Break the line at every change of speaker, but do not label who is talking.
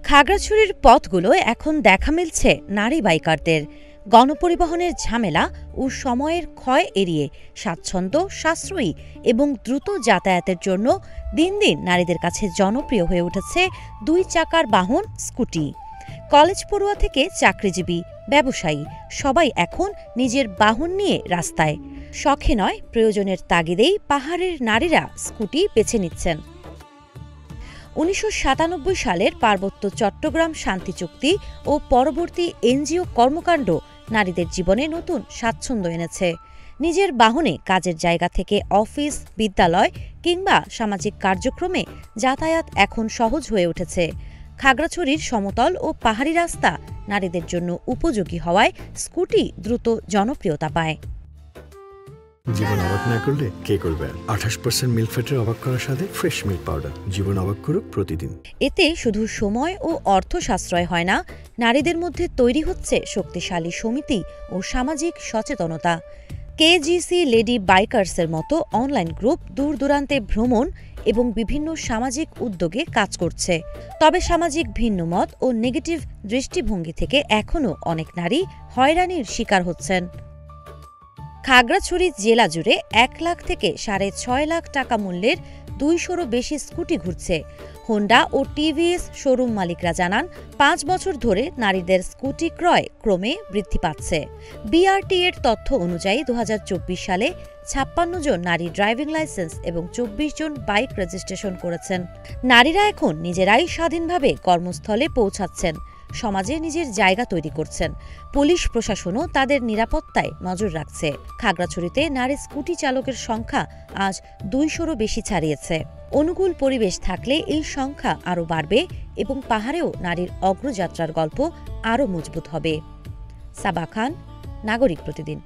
খাগড়াছড়ির পথগুলো এখন দেখা মিলছে নারী বাইকারদের। গণপরিবহনের ঝামেলা ও সময়ের ক্ষয় এড়িয়ে স্বাচ্ছন্দ্য, সাশ্রয়ী এবং দ্রুত যাতায়াতের জন্য দিন দিন নারীদের কাছে জনপ্রিয় হয়ে উঠেছে দুই চাকার বাহন স্কুটি। কলেজ পড়ুয়া থেকে চাকরিজীবী, ব্যবসায়ী সবাই এখন নিজের বাহন নিয়ে রাস্তায়। শখে নয়, প্রয়োজনের তাগিদেই পাহাড়ের নারীরা স্কুটি বেছে নিচ্ছেন। ১৯৯৭ সালের পার্বত্য চট্টগ্রাম শান্তি চুক্তি ও পরবর্তী এনজিও কর্মকাণ্ড নারীদের জীবনে নতুন স্বাচ্ছন্দ্য এনেছে। নিজের বাহনে কাজের জায়গা থেকে অফিস, বিদ্যালয় কিংবা সামাজিক কার্যক্রমে যাতায়াত এখন সহজ হয়ে উঠেছে। খাগড়াছড়ির সমতল ও পাহাড়ি রাস্তা নারীদের জন্য উপযোগী হওয়ায় স্কুটি দ্রুত জনপ্রিয়তা পায়।
জীবন অবাক না করলে কে করবে? 28% মিল্ক ফ্যাটের অবাক করার সাথে ফ্রেশ মিল্ক পাউডার। জীবন অবাক করুক প্রতিদিন।
এতে শুধু সময় ও অর্থ সাশ্রয় হয় না, নারীদের মধ্যে তৈরি হচ্ছে শক্তিশালী সমিতি ও সামাজিক সচেতনতা। কেজিসি লেডি বাইকার্সের মতো অনলাইন গ্রুপ দূর দূরান্তে ভ্রমণ এবং বিভিন্ন সামাজিক উদ্যোগে কাজ করছে। তবে সামাজিক ভিন্নমত ও নেগেটিভ দৃষ্টিভঙ্গি থেকে এখনও অনেক নারী হয়রানির শিকার হচ্ছেন। খাগড়াছড়ি জেলা জুড়ে ১ লাখ থেকে ৬.৫ লাখ টাকা মূল্যের ২০০রও বেশি স্কুটি ঘুরছে। হোন্ডা ও টিভিএস শোরুম মালিকরা জানান, ৫ বছর ধরে নারীদের স্কুটি ক্রয় ক্রমে বৃদ্ধি পাচ্ছে। বিআরটি এর তথ্য অনুযায়ী ২০২৪ সালে ৫৬ জন নারী ড্রাইভিং লাইসেন্স এবং ২৪ জন বাইক রেজিস্ট্রেশন করেছেন। নারীরা এখন নিজেরাই স্বাধীনভাবে কর্মস্থলে পৌঁছাচ্ছেন, সমাজে নিজের জায়গা তৈরি করছেন। পুলিশ প্রশাসনও তাদের নিরাপত্তায় নজর রাখছে। খাগড়াছড়িতে নারী স্কুটি চালকের সংখ্যা আজ ২০০রও বেশি ছাড়িয়েছে। অনুকূল পরিবেশ থাকলে এই সংখ্যা আরও বাড়বে এবং পাহাড়েও নারীর অগ্রযাত্রার গল্প আরও মজবুত হবে। সাবা খান, নাগরিক প্রতিদিন।